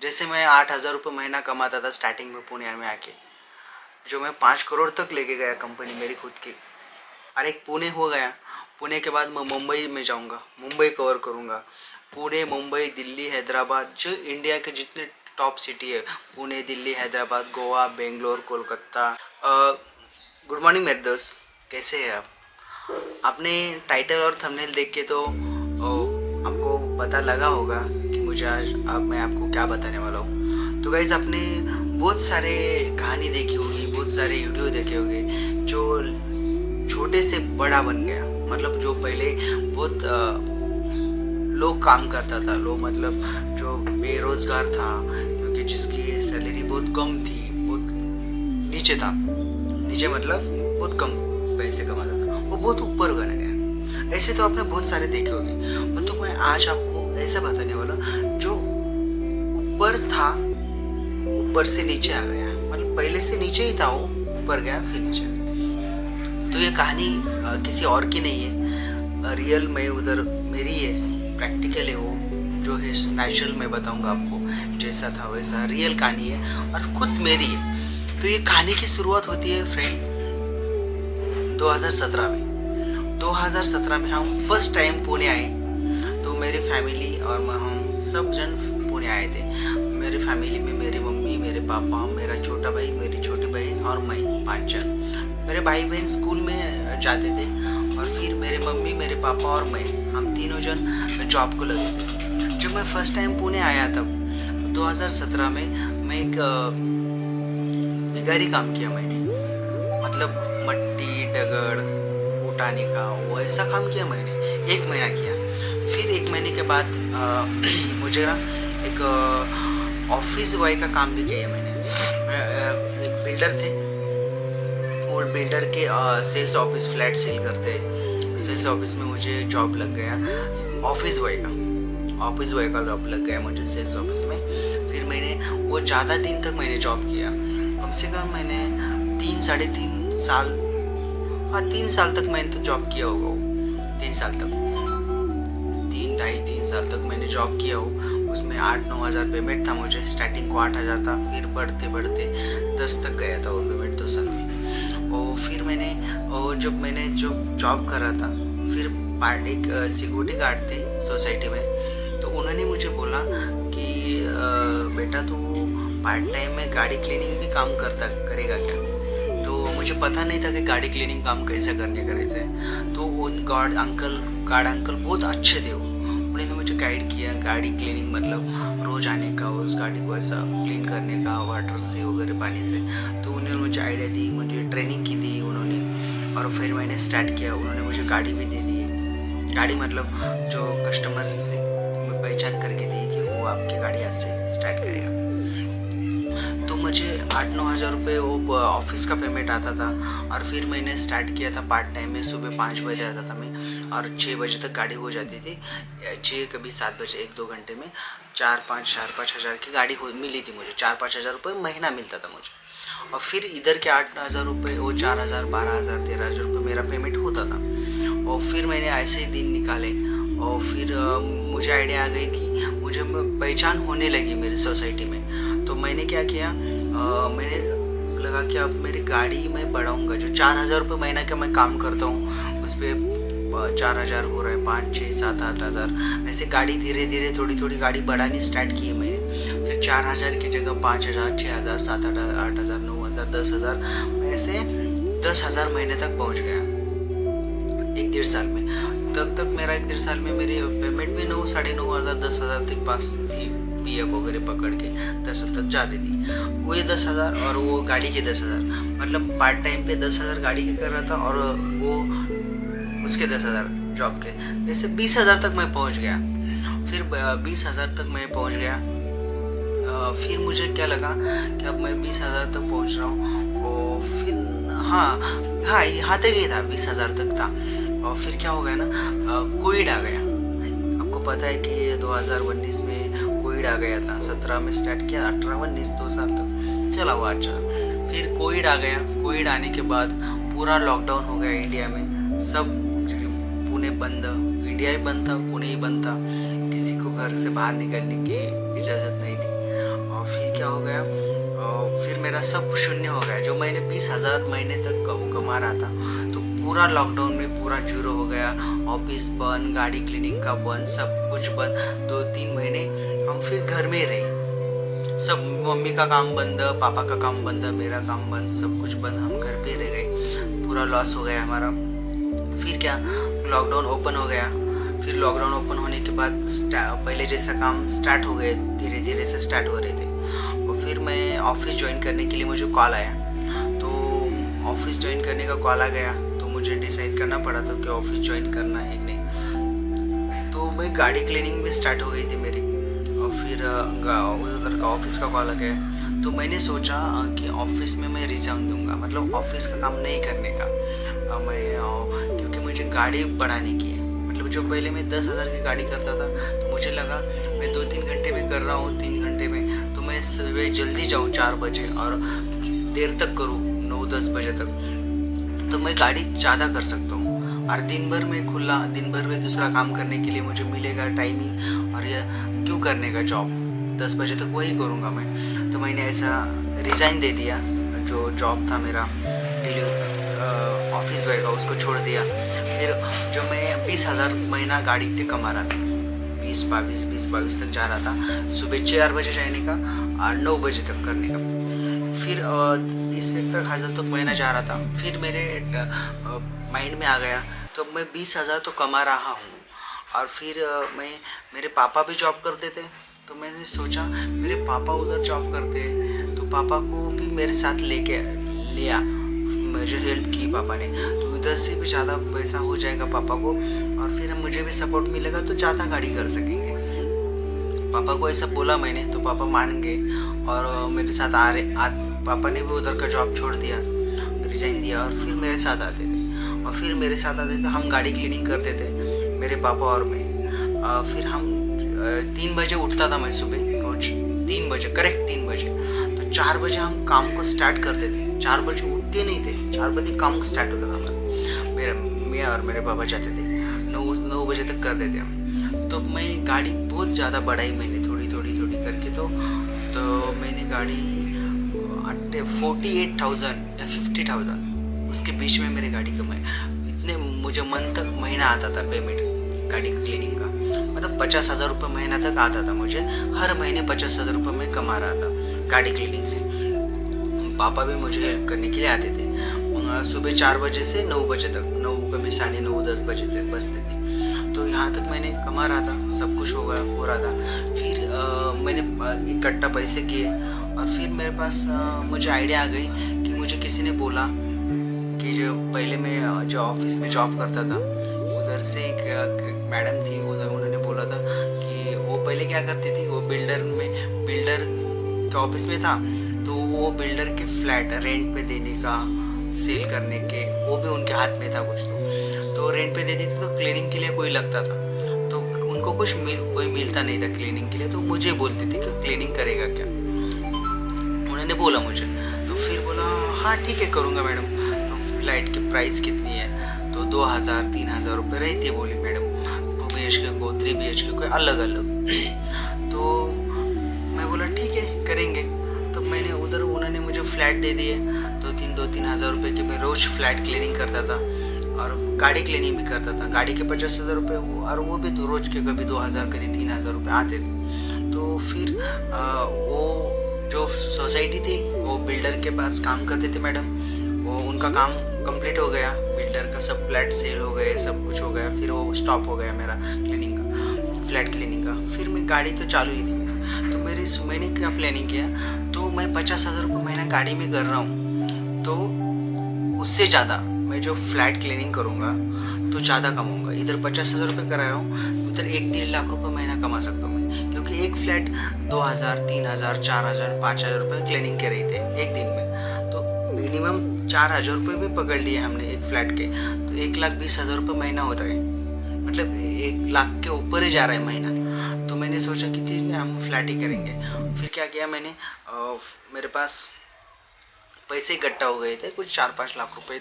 जैसे मैं 8,000 रुपये महीना कमाता था स्टार्टिंग में पुणे में आके, जो मैं 5 करोड़ तक लेके गया कंपनी मेरी खुद की। और एक पुणे हो गया, पुणे के बाद मैं मुंबई में जाऊंगा, मुंबई कवर करूंगा। पुणे, मुंबई, दिल्ली, हैदराबाद, जो इंडिया के जितने टॉप सिटी है, पुणे, दिल्ली, हैदराबाद, गोवा, बेंगलोर, कोलकाता। गुड मॉर्निंग मेरे दोस्त, कैसे हैं आप? आपने टाइटल और थंबनेल देख के तो आपको पता लगा होगा कि मुझे आज अब मैं आपको क्या बताने वाला हूँ। तो गाइज, आपने बहुत सारे कहानी देखी होगी, बहुत सारे वीडियो देखे होंगे, जो छोटे से बड़ा बन गया। मतलब जो पहले बहुत लोग काम करता था, लोग मतलब जो बेरोजगार था, क्योंकि जिसकी सैलरी बहुत कम थी, बहुत नीचे था, नीचे मतलब बहुत कम पैसे कमाता था, वो बहुत ऊपर बन गया। ऐसे तो आपने बहुत सारे देखे होंगे, तो मैं आज आपको ऐसा बताने वाला जो ऊपर था, ऊपर से नीचे आ गया। मतलब पहले से नीचे ही था, वो ऊपर गया फिर नीचे आ गया। तो ये कहानी किसी और की नहीं है, रियल में उधर मेरी है, प्रैक्टिकल है वो, जो है नेचुरल मैं बताऊंगा आपको, जैसा था वैसा रियल कहानी है और खुद मेरी है। तो ये कहानी की शुरुआत होती है फ्रेंड 2017 में। 2017 में हम फर्स्ट टाइम पुणे आए। तो मेरी फैमिली और हम सब जन पुणे आए थे। मेरी फैमिली में मेरी मम्मी, मेरे पापा, मेरा छोटा भाई, मेरी छोटी बहन और मैं, 5 जन। मेरे भाई बहन स्कूल में जाते थे और फिर मेरे मम्मी, मेरे पापा और मैं, हम तीनों जन जॉब को लगे थे। जब मैं फर्स्ट टाइम पुणे आया तब 2017 में मैं एक बिगारी काम किया मैंने। मतलब मट्टी डगड़ उठाने का, वो ऐसा काम किया मैंने, 1 महीना किया। फिर 1 महीने के बाद मुझे ना एक ऑफिस बॉय का काम भी किया मैंने। एक बिल्डर थे, और बिल्डर के सेल्स ऑफिस, फ्लैट सेल करते, सेल्स ऑफिस में मुझे जॉब लग गया, ऑफिस बॉय का, ऑफिस बॉय का जॉब लग गया मुझे सेल्स ऑफिस में। फिर मैंने वो ज़्यादा दिन तक मैंने जॉब किया, कम से कम मैंने 3 साढ़े 3 साल, हाँ 3 साल तक मैंने तो जॉब किया होगा वो, 3 साल तक, 3 ढाई 3 साल तक मैंने जॉब किया हो। उसमें 8-9 हज़ार पेमेंट था मुझे, स्टार्टिंग को 8 हज़ार था, फिर बढ़ते बढ़ते 10 तक गया था वो पेमेंट 2 साल में। और फिर मैंने, और जब मैंने जो जॉब कर रहा था, फिर एक सिक्योरिटी गार्ड थे सोसाइटी में, तो उन्होंने मुझे बोला कि बेटा तू पार्ट टाइम में गाड़ी क्लीनिंग भी काम करेगा क्या? तो मुझे पता नहीं था कि गाड़ी क्लीनिंग काम कैसे करने का रहता है। तो उन गार्ड अंकल बहुत अच्छे थे, वो उन्होंने मुझे गाइड किया। गाड़ी क्लीनिंग मतलब रोज आने का, उस गाड़ी को ऐसा क्लीन करने का वाटर से वगैरह, पानी से। तो उन्होंने मुझे आइडिया दी, मुझे ट्रेनिंग की दी उन्होंने, और फिर मैंने स्टार्ट किया। उन्होंने मुझे गाड़ी भी दे दी, गाड़ी मतलब जो कस्टमर से पहचान करके दी कि वो आपकी गाड़ी आज से स्टार्ट करेगा। तो मुझे 8-9 हज़ार रुपये वो ऑफिस का पेमेंट आता था। और फिर मैंने स्टार्ट किया था पार्ट टाइम में, सुबह 5 बजे आता था मैं, और 6 बजे तक गाड़ी हो जाती थी, 6 कभी 7 बजे, 1-2 घंटे में 4-5 हज़ार की गाड़ी मिली थी मुझे, 4-5 हज़ार रुपये महीना मिलता था मुझे। और फिर इधर के 8 हज़ार रुपये, वो 4 हज़ार, 12 हज़ार, 13 हज़ार रुपये मेरा पेमेंट होता था। और फिर मैंने ऐसे ही दिन निकाले, और फिर मुझे आइडिया आ गई कि मुझे पहचान होने लगी मेरी सोसाइटी में। तो मैंने क्या किया, मैंने लगा कि अब मेरी गाड़ी मैं बढ़ाऊँगा। जो 4 हज़ार रुपये महीना का मैं काम करता हूँ, उस पर 4 हज़ार हो रहा है, 5, 6, 7, 8 हज़ार, ऐसे गाड़ी धीरे धीरे थोड़ी थोड़ी गाड़ी बढ़ानी स्टार्ट की है मैंने। फिर 4 हज़ार की जगह 5 हज़ार, 6 हज़ार, 7 हज़ार, 8 हज़ार, 9 हज़ार, 10 हज़ार, ऐसे 10 हज़ार महीने तक पहुँच गया 1-1.5 साल में। तब तक मेरा 1-1.5 साल में मेरी पेमेंट भी 9-9.5 हज़ार, 10 हज़ार तक पास थी, पीएफ वगैरह पकड़ के 10 तक जा रही थी। वो ये 10 हज़ार और वो गाड़ी के 10 हज़ार, मतलब पार्ट टाइम पे 10 हज़ार गाड़ी के कर रहा था, और वो उसके 10 हज़ार जॉब के, जैसे 20 हज़ार तक मैं पहुंच गया। फिर 20 हज़ार तक मैं पहुंच गया। फिर मुझे क्या लगा कि अब मैं 20 हज़ार तक पहुंच रहा हूँ, और फिर हाँ हाँ यहाँ तक ही था, 20 हज़ार तक था। और फिर क्या हो गया ना, कोविड आ गया। आपको पता है कि 2019 में कोविड आ गया था, 17 में स्टार्ट किया, 18-19 2 साल तक चला हुआ अच्छा। फिर कोविड आ गया, कोविड आने के बाद पूरा लॉकडाउन हो गया इंडिया में, सब, पुणे बंद, इंडिया ही बंद था, पुणे ही बंद था, किसी को घर से बाहर निकलने की इजाज़त नहीं थी। मेरा सब शून्य हो गया। जो मैंने 20,000 महीने तक कमा रहा था, तो पूरा लॉकडाउन में पूरा जीरो हो गया। ऑफिस बंद, गाड़ी क्लीनिंग का बंद, सब कुछ बंद। 2-3 महीने हम फिर घर में रहे। सब मम्मी का काम बंद, पापा का काम बंद, मेरा काम बंद, सब कुछ बंद। हम घर पे रह गए, पूरा लॉस हो गया हमारा। फिर क्या, लॉकडाउन ओपन हो गया। फिर लॉकडाउन ओपन होने के बाद पहले जैसा काम स्टार्ट हो गए, धीरे धीरे से स्टार्ट हो रहे थे। और फिर मैं ऑफिस ज्वाइन करने के लिए मुझे कॉल आया। तो ऑफिस ज्वाइन करने का कॉल आ गया, तो मुझे डिसाइड करना पड़ा था कि ऑफिस ज्वाइन करना है कि नहीं। तो मैं गाड़ी क्लीनिंग भी स्टार्ट हो गई थी मेरी। और फिर उधर का ऑफिस का कॉल आ गया। तो मैंने सोचा कि ऑफिस में मैं रिजाइन दूंगा, मतलब ऑफिस का काम नहीं करने का। मैं क्योंकि मुझे गाड़ी बढ़ाने की है। मतलब जो पहले मैं 10,000 की गाड़ी करता था, तो मुझे लगा मैं 2-3 घंटे में कर रहा हूँ, 3 घंटे में, तो मैं सुबह जल्दी जाऊँ 4 बजे और देर तक करूँ 9-10 बजे तक, तो मैं गाड़ी ज़्यादा कर सकता हूँ। और दिन भर में खुला, दिन भर में दूसरा काम करने के लिए मुझे मिलेगा टाइमिंग। और यह क्यों करने का जॉब, 10 बजे तक वही करूँगा मैं। तो मैंने ऐसा रिज़ाइन दे दिया। जो जॉब था मेरा डिलीवरी ऑफिस बॉय का, उसको छोड़ दिया। फिर जो मैं 20,000 महीना गाड़ी पे कमा रहा था, 20-22 तक जा रहा था। सुबह 4 बजे जाने का और 9 बजे तक करने का। फिर 20 तक 1,000 तक महीना जा रहा था। फिर मेरे माइंड में आ गया, तो मैं 20,000 तो कमा रहा हूँ। और फिर मेरे पापा भी जॉब करते थे। तो मैंने सोचा मेरे पापा उधर जॉब करते हैं, तो पापा को भी मेरे साथ लेके लिया। मुझे हेल्प की पापा ने, तो उधर से भी ज़्यादा पैसा हो जाएगा पापा को। और फिर मुझे भी सपोर्ट मिलेगा, तो ज़्यादा गाड़ी कर सकेंगे। पापा को ऐसा बोला मैंने, तो पापा मान गए और मेरे साथ पापा ने भी उधर का जॉब छोड़ दिया, रिजाइन दिया, और फिर मेरे साथ आते थे। और फिर मेरे साथ आते थे, हम गाड़ी क्लीनिंग करते थे, मेरे पापा और मैं। फिर हम 3 बजे उठता था मैं सुबह, रोज 3 बजे, करेक्ट 3 बजे। तो 4 बजे हम काम को स्टार्ट करते थे। 4 बजे उठते नहीं थे, 4 बजे काम स्टार्ट होता था हमारा। मैं और मेरे पापा जाते थे, 9 बजे तक करते थे हम। तो मैं गाड़ी बहुत ज़्यादा बढ़ाई मैंने, थोड़ी करके। तो मैंने गाड़ी 48,000 या 50,000 उसके बीच में मेरी गाड़ी कमाई। इतने मुझे मन तक महीना आता था पेमेंट गाड़ी क्लीनिंग का, मतलब 50,000 रुपये महीना तक आता था मुझे। हर महीने 50,000 रुपये मैं कमा रहा था गाड़ी क्लीनिंग से। पापा भी मुझे हेल्प करने के लिए आते थे। सुबह 4 बजे से 9 बजे तक, 9 कभी 9:30 10 बजे तक बजते थे। तो यहाँ तक मैंने कमा रहा था, सब कुछ हो रहा था। फिर मैंने इकट्ठा पैसे किए। और फिर मेरे पास मुझे आइडिया आ गई कि मुझे किसी ने बोला कि जो पहले मैं जो ऑफिस में जॉब करता था, उधर से एक मैडम थी, उन्होंने बोला था कि वो पहले क्या करती थी, वो बिल्डर के ऑफिस में था। तो वो बिल्डर के फ्लैट रेंट पे देने का, सेल करने के, वो भी उनके हाथ में था कुछ। तो रेंट पे देती थी, तो क्लीनिंग के लिए कोई लगता था, तो उनको कोई मिलता नहीं था क्लीनिंग के लिए। तो मुझे बोलती थी कि क्लीनिंग करेगा क्या, उन्होंने बोला मुझे। तो फिर बोला हाँ ठीक है करूँगा मैडम। तो फ्लैट की प्राइस कितनी है, तो 2,000-3,000 रुपये रहती है, बोली मैडम। 2 BHK को, 3 BHK को, अलग अलग। तो मैं बोला ठीक है करेंगे। तो मैंने उधर, उन्होंने मुझे फ्लैट दे दिए। 2-3 हज़ार रुपये के मैं रोज़ फ्लैट क्लीनिंग करता था और गाड़ी क्लीनिंग भी करता था। गाड़ी के 50,000 रुपये, और वो भी तो रोज़ के कभी 2,000 कभी 3,000 रुपये आते थे। तो फिर वो जो सोसाइटी थी, वो बिल्डर के पास काम करते थे मैडम। वो उनका काम कंप्लीट हो गया, बिल्डर का सब फ्लैट सेल हो गए, सब कुछ हो गया। फिर वो स्टॉप हो गया मेरा क्लीनिंग का, फ्लैट क्लीनिंग का। फिर मैं गाड़ी तो चालू ही थी मेरी। तो मैंने क्या प्लानिंग किया, तो मैं 50,000 रुपये महीना गाड़ी में कर रहा हूँ, तो उससे ज़्यादा मैं जो फ्लैट क्लीनिंग करूँगा तो ज़्यादा कमाऊँगा। इधर 50,000 रुपये करा रहा हूँ, उधर 1-1.5 लाख रुपये महीना कमा सकता हूँ मैं। क्योंकि एक फ्लैट 2,000, 3,000, 4,000, 5,000 रुपये क्लीनिंग के रहे थे एक दिन में। तो मिनिमम 4,000 रुपये भी पकड़ लिए हमने एक फ्लैट के, तो 1,20,000 रुपये महीना हो रहा है, मतलब 1 लाख के ऊपर ही जा रहा है महीना। तो मैंने सोचा कि ठीक है हम फ्लैट ही करेंगे। फिर क्या किया मैंने, मेरे पास पैसे इकट्ठा हो गए थे, कुछ 4-5 लाख रुपए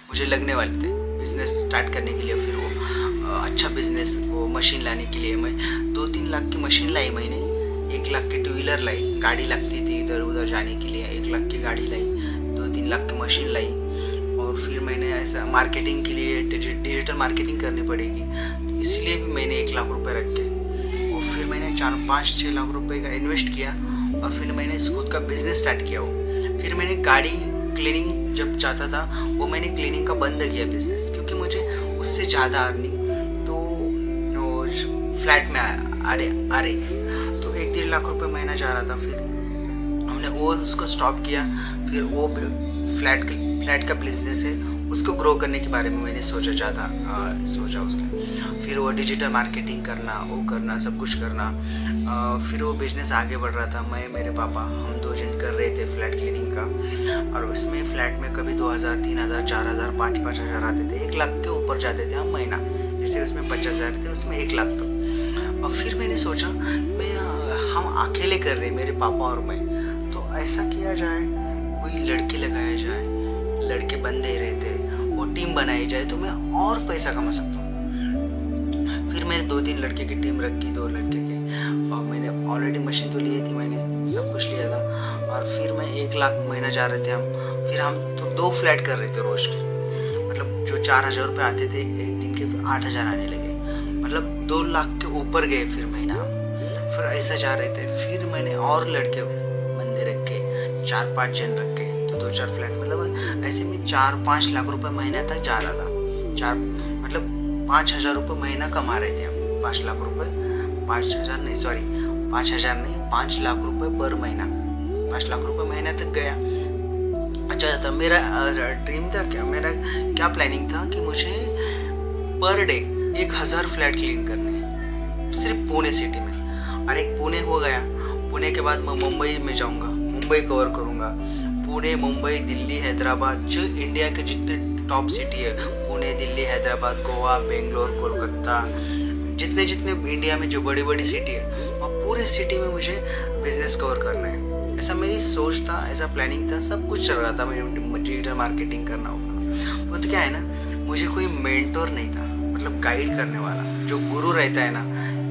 मुझे लगने वाले थे बिज़नेस स्टार्ट करने के लिए। फिर वो अच्छा बिज़नेस, वो मशीन लाने के लिए मैं 2-3 लाख की मशीन लाई मैंने, 1 लाख की 2 व्हीलर लाई। गाड़ी लगती थी इधर उधर जाने के लिए 1 लाख की गाड़ी लाई, 2-3 लाख की मशीन लाई। और फिर मैंने ऐसा मार्केटिंग के लिए डिजिटल मार्केटिंग करनी पड़ेगी, तो इसलिए भी मैंने 1 लाख रुपए रख के और फिर मैंने 4-5-6 लाख रुपए का इन्वेस्ट किया और फिर मैंने खुद का बिजनेस स्टार्ट किया। फिर मैंने गाड़ी क्लीनिंग जब चाहता था वो मैंने क्लीनिंग का बंद किया बिजनेस, क्योंकि मुझे उससे ज़्यादा अर्निंग तो फ्लैट में आ रही थी। तो 1-1.5 लाख रुपए महीना जा रहा था। फिर हमने वो उसको स्टॉप किया। फिर वो फ्लैट का बिजनेस है उसको ग्रो करने के बारे में मैंने सोचा उसका। फिर वो डिजिटल मार्केटिंग करना, वो करना, सब कुछ करना। फिर वो बिजनेस आगे बढ़ रहा था। मैं मेरे पापा हम 2 जन कर रहे थे फ्लैट क्लीनिंग का। और उसमें फ्लैट में कभी 2,000, 3,000, 4,000, 5-5 हज़ार आते थे। 1 लाख के ऊपर जाते थे हम महीना। जैसे उसमें 50,000 थे, उसमें 1 लाख तो। और फिर मैंने सोचा मैं हम अकेले कर रहे, मेरे पापा और मैं, तो ऐसा किया जाए, कोई लड़के लगाया जाए, लड़के बंदे रहते, वो टीम बनाई जाए तो मैं और पैसा कमा सकता हूँ। फिर मैंने 2-3 लड़के की टीम रखी, 2 लड़के की। और मैंने ऑलरेडी मशीन तो ली थी, मैंने सब कुछ लिया था। और फिर मैं 1 लाख महीना जा रहे थे हम। फिर हम तो 2 फ्लैट कर रहे थे रोज के, मतलब जो 4,000 रुपये आते थे एक दिन के 8,000 आने लगे, मतलब 2 लाख के ऊपर गए फिर महीना हम। फिर ऐसा जा रहे थे। फिर मैंने और लड़के बंदे रख के 4-5 जन रख के, तो 2-4 फ्लैट, मतलब ऐसे में 4-5 लाख रुपए महीने तक जा रहा था। मतलब 5,000 रुपये महीना कमा रहे थे हम। 5 लाख रुपए, 5,000 नहीं, सॉरी 5,000 नहीं, 5 लाख रुपए पर महीना, 5 लाख रुपए महीने तक गया। अच्छा था। मेरा ड्रीम था मेरा क्या प्लानिंग था कि मुझे पर डे 1,000 फ्लैट क्लीन करने हैं सिर्फ पुणे सिटी में। और एक पुणे हो गया। पुणे के बाद मैं मुंबई में जाऊंगा, मुंबई कवर करूंगा। पुणे, मुंबई, दिल्ली, हैदराबाद, जो इंडिया के जितने टॉप सिटी है, पुणे, दिल्ली, हैदराबाद, गोवा, बेंगलोर, कोलकाता, जितने इंडिया में जो बड़ी बड़ी सिटी है, वह पूरे सिटी में मुझे बिजनेस कवर करना है। ऐसा मेरी सोच था, ऐसा प्लानिंग था, सब कुछ चल रहा था। मैं डिजिटल मार्केटिंग करना होगा। वो तो क्या है ना, मुझे कोई मेंटोर नहीं था, मतलब गाइड करने वाला, जो गुरु रहता है ना,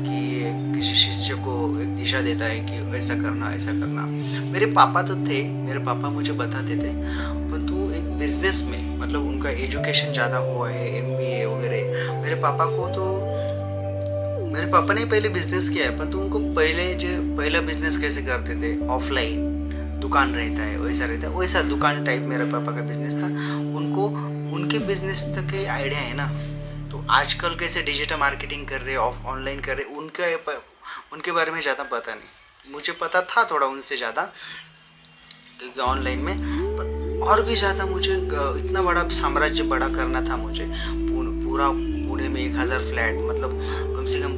कि किसी शिष्य को एक दिशा देता है कि ऐसा करना, ऐसा करना। मेरे पापा तो थे, मेरे पापा मुझे बताते थे, परंतु एक बिजनेस में, मतलब उनका एजुकेशन ज़्यादा हुआ है, MBA वगैरह। मेरे पापा ने पहले बिजनेस किया है, परंतु उनको पहला बिजनेस कैसे करते थे, ऑफलाइन दुकान रहता है वैसा दुकान टाइप मेरे पापा का बिजनेस था। उनको उनके बिजनेस तक के आइडिया है ना। तो आजकल कैसे डिजिटल मार्केटिंग कर रहे, ऑनलाइन कर रहे, उनके बारे में ज़्यादा पता नहीं। मुझे पता था थोड़ा उनसे ज़्यादा, क्योंकि ऑनलाइन में, पर और भी ज़्यादा मुझे इतना बड़ा साम्राज्य बड़ा करना था मुझे। पूरा पुणे में 1,000 फ्लैट, मतलब कम से कम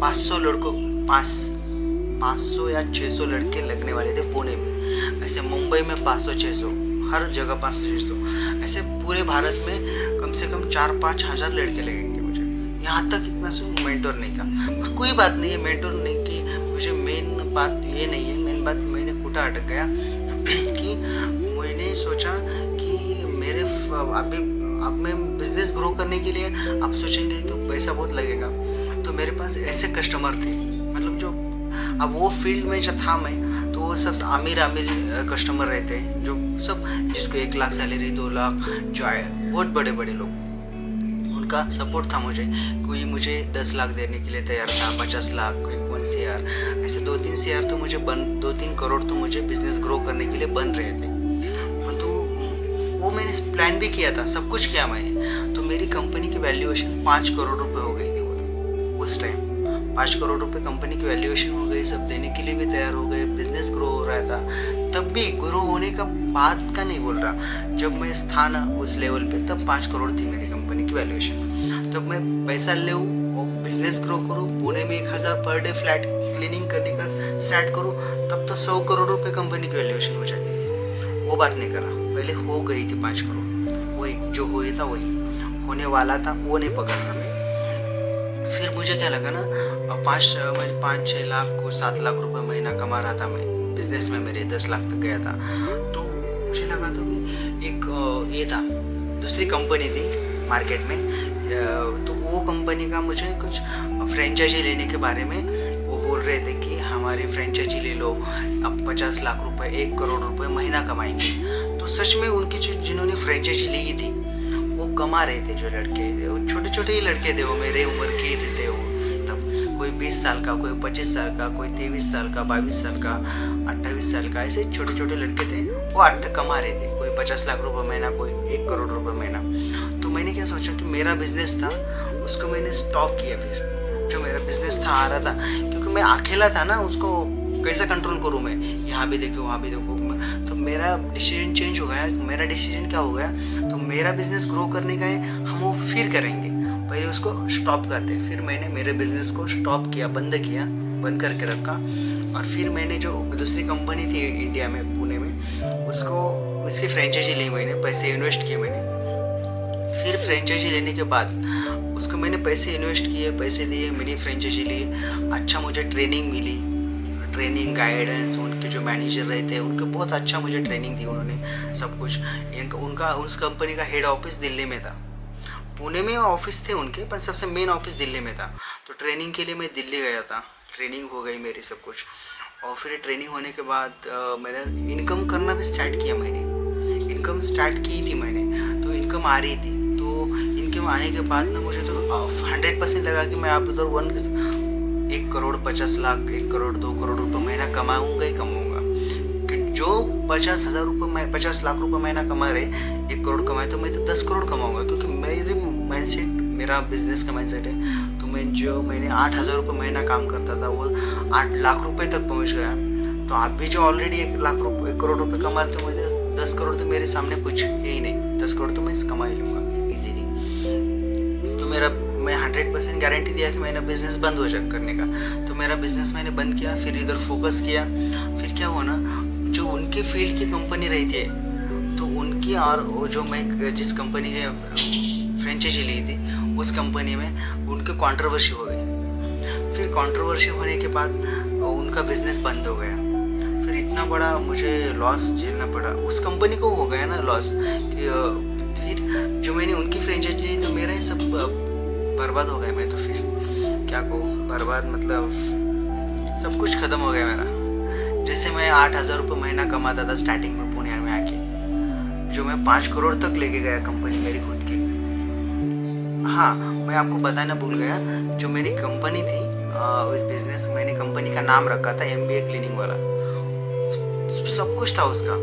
500 लड़कों, 500 या 600 लड़के लगने वाले थे पुणे में। ऐसे मुंबई में 500-600, हर जगह 500-600, ऐसे पूरे भारत में कम से कम 4-5 हज़ार लड़के लगेंगे मुझे। यहाँ तक इतना से मेंटोर नहीं था। पर कोई बात नहीं है, मेंटोर नहीं की मुझे मेन बात ये नहीं है। मेन बात मैंने कुटा अटक गया कि मैंने सोचा कि मेरे अब मैं बिजनेस ग्रो करने के लिए, आप सोचेंगे तो पैसा बहुत लगेगा, तो मेरे पास ऐसे कस्टमर थे, मतलब जो अब वो फील्ड में जब था मैं, तो वो सब अमीर कस्टमर रहते हैं, जो सब जिसको 1 लाख सैलरी, 2 लाख, जो आए बहुत बड़े बड़े लोग, उनका सपोर्ट था मुझे। कोई मुझे 10 लाख देने के लिए तैयार था, 50 लाख, कोई 1 CR, ऐसे 2-3 CR तो मुझे 2-3 करोड़ तो मुझे बिजनेस ग्रो करने के लिए बन रहे थे। तो वो मैंने प्लान भी किया था, सब कुछ किया मैंने। तो मेरी कंपनी की वैल्यूएशन 5 करोड़ रुपए हो गई थी उस टाइम। 5 करोड़ रुपए कंपनी की वैल्यूएशन हो गई, सब देने के लिए भी तैयार हो गए, बिजनेस ग्रो हो रहा था। तब भी ग्रो होने का बात का नहीं बोल रहा, जब मैं था ना उस लेवल पे, तब 5 करोड़ थी मेरी कंपनी की वैल्यूएशन। तब मैं पैसा ले और बिजनेस ग्रो करूँ, पुणे में 1,000 पर डे फ्लैट क्लीनिंग करने का स्टार्ट करूँ, तब तो 100 करोड़ रुपए कंपनी की वैल्यूएशन हो जाती थी। वो बात नहीं कर रहा, पहले हो गई थी 5 करोड़, वही जो हुआ था वही होने वाला था, वो नहीं पकड़ रहा मैं। फिर मुझे क्या लगा ना, 5-6 लाख को 7 लाख रुपए महीना कमा रहा था मैं बिजनेस में, मेरे 10 लाख तक गया था। तो मुझे लगा था कि एक ये था, दूसरी कंपनी थी मार्केट में, तो वो कंपनी का मुझे कुछ फ्रेंचाइजी लेने के बारे में वो बोल रहे थे कि हमारी फ्रेंचाइजी ले लो, अब 50 लाख रुपए 1 करोड़ रुपए महीना कमाएंगे। तो सच में उनकी जिन्होंने फ्रेंचाइजी ली थी वो कमा रहे थे। जो लड़के थे वो छोटे छोटे ही लड़के थे, वो मेरे उम्र के ही थे वो तब। कोई 20 साल का, कोई 25 साल का, कोई 23 साल का, 22 साल का, 28 साल का, ऐसे छोटे छोटे लड़के थे। वो कमा रहे थे, कोई 50 लाख रुपए महीना, कोई 1 करोड़ रुपए महीना। तो मैंने क्या सोचा कि मेरा बिजनेस था उसको मैंने स्टॉप किया। फिर जो मेरा बिजनेस था आ रहा था, क्योंकि मैं अकेला था ना, उसको कैसे कंट्रोल करूँ मैं, यहाँ भी देखूँ वहाँ भी देखूँ। तो मेरा डिसीजन चेंज हो गया। मेरा डिसीजन क्या हो गया, तो मेरा बिजनेस ग्रो करने का है, हम वो फिर करेंगे, पहले उसको स्टॉप करते। फिर मैंने मेरे बिजनेस को स्टॉप किया, बंद करके रखा। और फिर मैंने जो दूसरी कंपनी थी इंडिया में, पुणे में, उसकी फ्रेंचाइजी ली मैंने, पैसे इन्वेस्ट किए मैंने। फिर फ्रेंचाइजी लेने के बाद उसको मैंने पैसे इन्वेस्ट किए, पैसे दिए, मिनी फ्रेंचाइजी ली। अच्छा मुझे ट्रेनिंग मिली, ट्रेनिंग गाइडेंस, उनके जो मैनेजर रहे थे उनके बहुत अच्छा मुझे ट्रेनिंग दी उन्होंने सब कुछ। उनका उस कंपनी का हेड ऑफिस दिल्ली में था, पुणे में ऑफिस थे उनके, पर सबसे मेन ऑफिस दिल्ली में था। तो ट्रेनिंग के लिए मैं दिल्ली गया था, ट्रेनिंग हो गई मेरी सब कुछ। और फिर ट्रेनिंग होने के बाद मैंने इनकम करना भी स्टार्ट किया। मैंने इनकम स्टार्ट की थी मैंने, तो इनकम आ रही थी। तो इनकम आने के बाद ना मुझे तो 100% लगा कि मैं आप उधर 1 करोड़ 50 लाख, 1 करोड़ 2 करोड़ रुपये महीना कमाऊँगा ही कमाऊँगा। कि जो 50,000 रुपये 50 लाख रुपये महीना कमा रहे, 1 करोड़ कमाए, तो मैं तो 10 करोड़ कमाऊँगा। क्योंकि मेरी माइंडसेट, मेरा बिजनेस का माइंडसेट है। तो मैंने 8,000 रुपये महीना काम करता था, वो 8 लाख रुपये तक पहुँच गया। तो आप भी जो ऑलरेडी 1 करोड़ रुपये कमा रहे, तो मुझे 10 करोड़ तो मेरे सामने कुछ है ही नहीं। 10 करोड़ तो मैं कमा ही लूँगा ईजीली। तो मैं 100% गारंटी दिया कि मेरा बिज़नेस बंद हो जाए करने का। तो मेरा बिज़नेस मैंने बंद किया, फिर इधर फोकस किया। फिर क्या हुआ ना, जो उनके फील्ड की कंपनी रही थी, तो उनकी और वो जो मैं जिस कंपनी के फ्रेंचाइजी ली थी, उस कंपनी में उनके कंट्रोवर्सी हो गई। फिर कंट्रोवर्सी होने के बाद उनका बिज़नेस बंद हो गया। फिर इतना बड़ा मुझे लॉस झेलना पड़ा, उस कंपनी को हो गया ना लॉस। फिर जो मैंने उनकी फ्रेंचाइजी ली, तो मेरा ये सब बर्बाद हो गया। मैं तो फिर क्या कहूँ, बर्बाद मतलब सब कुछ ख़त्म हो गया मेरा। जैसे मैं 8,000 रुपये महीना कमाता था स्टार्टिंग में पुणे में आके, जो मैं 5 करोड़ तक लेके गया कंपनी मेरी खुद की। हाँ, मैं आपको बताना भूल गया, जो मेरी कंपनी थी, इस बिज़नेस मैंने कंपनी का नाम रखा था MBA क्लीनिंग वाला। सब कुछ था उसका,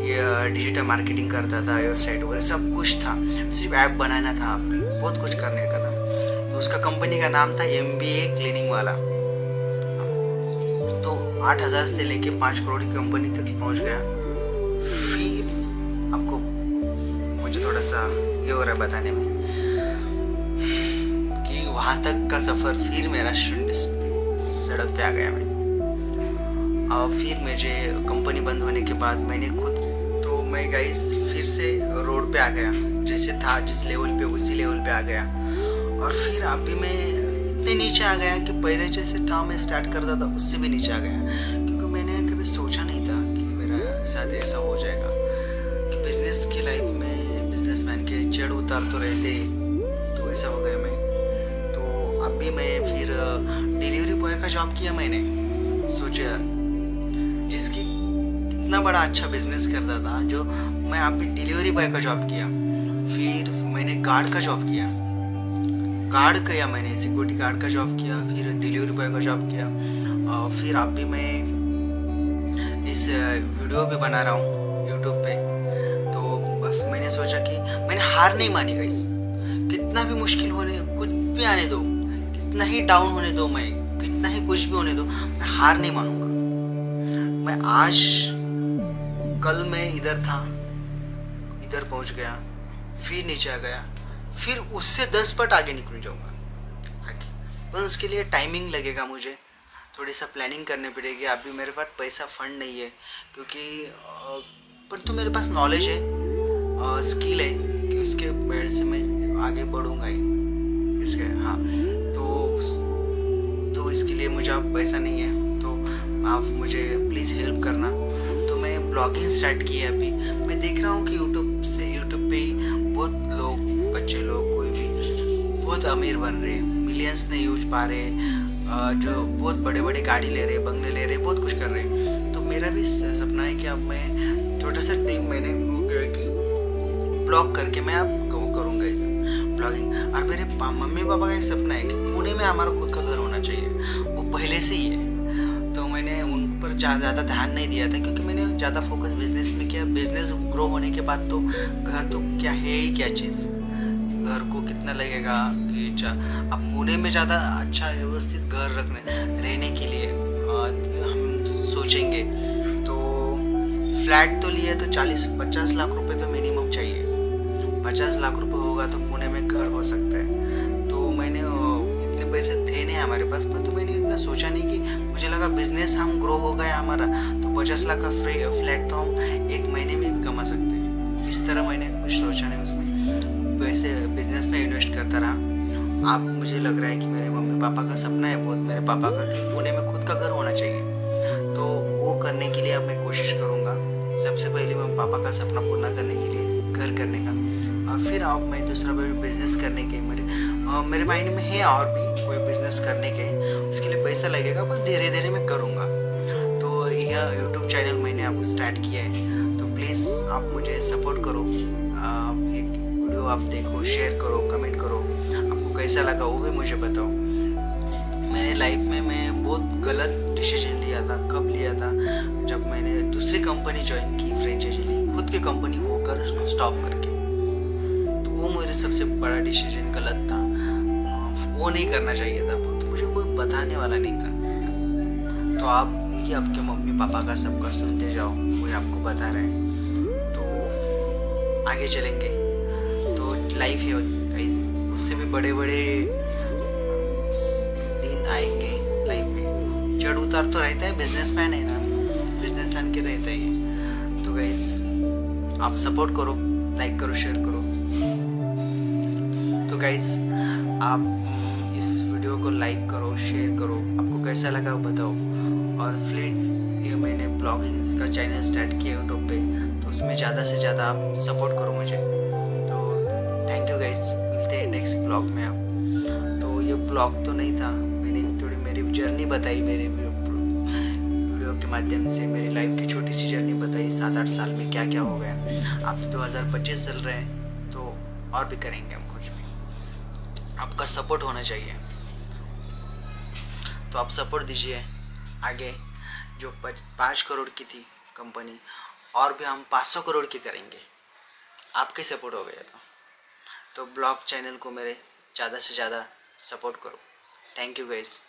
ये डिजिटल मार्केटिंग करता था, वेबसाइट वगैरह सब कुछ था, सिर्फ ऐप बनाना था, बहुत कुछ करने का था। तो उसका कंपनी का नाम था MBA क्लीनिंग वाला। तो 8,000 से लेके 5 करोड़ की कंपनी तक पहुंच गया। फिर आपको मुझे थोड़ा सा ये हो रहा है बताने में कि वहाँ तक का सफ़र फिर मेरा सड़क पे आ गया मैं। और फिर मुझे कंपनी बंद होने के बाद मैंने मैं गाइस फिर से रोड पे आ गया, जैसे था जिस लेवल पे उसी लेवल पे आ गया। और फिर अभी मैं इतने नीचे आ गया कि पहले जैसे था मैं स्टार्ट करता था उससे भी नीचे आ गया। क्योंकि मैंने कभी सोचा नहीं था कि मेरा साथ ऐसा हो जाएगा, कि बिज़नेस की लाइफ में बिजनेसमैन के चढ़ उतार तो रहते, तो ऐसा हो गया मैं। तो अभी मैं फिर डिलीवरी बॉय का जॉब किया मैंने। सोचा जिसकी इतना बड़ा अच्छा बिजनेस करता था, जो मैं अभी डिलीवरी बॉय का जॉब किया। फिर मैंने गार्ड का जॉब किया, मैंने सिक्योरिटी गार्ड का जॉब किया, फिर डिलीवरी बॉय का जॉब किया। और फिर अभी मैं इस वीडियो भी बना रहा हूँ यूट्यूब पे। तो मैंने सोचा कि मैंने हार नहीं मानी गाइस, कितना भी मुश्किल होने, कुछ भी आने दो, कितना ही डाउन होने दो, मैं कितना ही कुछ भी होने दो, मैं हार नहीं मानूंगा। मैं आज कल मैं इधर था, इधर पहुंच गया, फिर नीचे आ गया, फिर उससे 10 पट आगे निकल जाऊंगा आगे। पर उसके लिए टाइमिंग लगेगा, मुझे थोड़ी सा प्लानिंग करनी पड़ेगी। अभी मेरे पास पैसा फंड नहीं है, क्योंकि पर तो मेरे पास नॉलेज है, स्किल है कि उसके वजह से मैं आगे बढ़ूंगा ही इसके। हाँ, तो इसके लिए मुझे अब पैसा नहीं है, तो आप मुझे प्लीज़ हेल्प करना। तो मैं ब्लॉगिंग स्टार्ट की है अभी। मैं देख रहा हूँ कि यूट्यूब पे बहुत लोग, बच्चे लोग, कोई भी बहुत अमीर बन रहे, मिलियंस नहीं यूज पा रहे, जो बहुत बड़े बड़े गाड़ी ले रहे, बंगले ले रहे, बहुत कुछ कर रहे। तो मेरा भी सपना है कि अब मैं छोटा सा टीम मैंने वो किया है कि ब्लॉग करके मैं अब वो करूँगा इसे ब्लॉगिंग। और मेरे मम्मी पापा का एक सपना है कि पुणे में हमारा खुद का घर होना चाहिए, वो पहले से ही है। तो मैंने उन पर ज़्यादा ध्यान नहीं दिया था क्योंकि मैंने ज़्यादा फोकस बिजनेस में किया। बिजनेस ग्रो होने के बाद तो घर तो क्या है ही क्या चीज़, घर को कितना लगेगा कि अब पुणे में ज़्यादा अच्छा व्यवस्थित घर रहने के लिए हम सोचेंगे तो फ्लैट तो लिए तो 40-50 लाख रुपए तो मिनिमम चाहिए। 50 लाख रुपए होगा तो पुणे में घर हो सकता है। तो मैंने इतने पैसे थे नहीं हमारे पास पर, तो मैंने इतना सोचा नहीं कि मुझे लगा बिजनेस हम ग्रो हो गया हमारा तो 50 लाख का फ्लैट तो हम एक महीने में भी कमा सकते हैं। इस तरह मैंने कुछ सोचा नहीं, उसमें पैसे बिजनेस में इन्वेस्ट करता रहा। अब मुझे लग रहा है कि मेरे मम्मी पापा का सपना है बहुत, मेरे पापा का, कि पुणे में खुद का घर होना चाहिए। तो वो करने के लिए अब मैं कोशिश करूँगा। सबसे पहले मैं पापा का सपना पूरा करने के लिए घर करने का, और फिर अब मैं दूसरा बिजनेस करने के मेरे माइंड में है और भी कोई बिजनेस करने के। उसके लिए पैसा लगेगा पर धीरे धीरे मैं करूँगा। तो यह यूट्यूब चैनल मैंने अब स्टार्ट किया है, तो प्लीज़ आप मुझे सपोर्ट करो। एक वीडियो आप देखो, शेयर करो, कमेंट करो, आपको कैसा लगा वो भी मुझे बताओ। मेरे लाइफ में मैं बहुत गलत डिसीजन लिया था। कब लिया था? जब मैंने दूसरी कंपनी ज्वाइन की, फ्रेंचाइजी ली, खुद की कंपनी होकर उसको स्टॉप करके। तो वो मेरे सबसे बड़ा डिसीजन गलत था, वो नहीं करना चाहिए था। तो मुझे कोई बताने वाला नहीं था। तो आप ये आपके मम्मी पापा का सबका सुनते जाओ, कोई आपको बता रहे हैं तो आगे चलेंगे। तो लाइफ है गाइस, उससे भी बड़े बड़े दिन आएंगे लाइफ में। चढ़ उतार तो रहता है, बिजनेसमैन है ना, बिजनेसमैन के रहता ही है। तो गाइस आप सपोर्ट करो, लाइक करो, शेयर करो। तो गाइस आप इस वीडियो को लाइक करो, शेयर करो, आपको कैसा लगा वो बताओ। और फ्रेंड्स, ये मैंने ब्लॉगिंग का चैनल स्टार्ट किया यूट्यूब पे, तो उसमें ज़्यादा से ज़्यादा आप सपोर्ट करो मुझे। तो थैंक यू गाइस, मिलते हैं नेक्स्ट ब्लॉग में आप। तो ये ब्लॉग तो नहीं था, मैंने थोड़ी मेरी जर्नी बताई, मेरे वीडियो के माध्यम से मेरी लाइफ की छोटी सी जर्नी बताई। 7-8 साल में क्या क्या हो गया। आप तो 2025 चल रहे हैं तो और भी करेंगे हम कुछ भी। आपका सपोर्ट होना चाहिए, तो आप सपोर्ट दीजिए। आगे जो 5 करोड़ की थी कंपनी, और भी हम 500 करोड़ की करेंगे, आपके सपोर्ट हो गया तो ब्लॉग चैनल को मेरे ज़्यादा से ज़्यादा सपोर्ट करो। Thank you guys.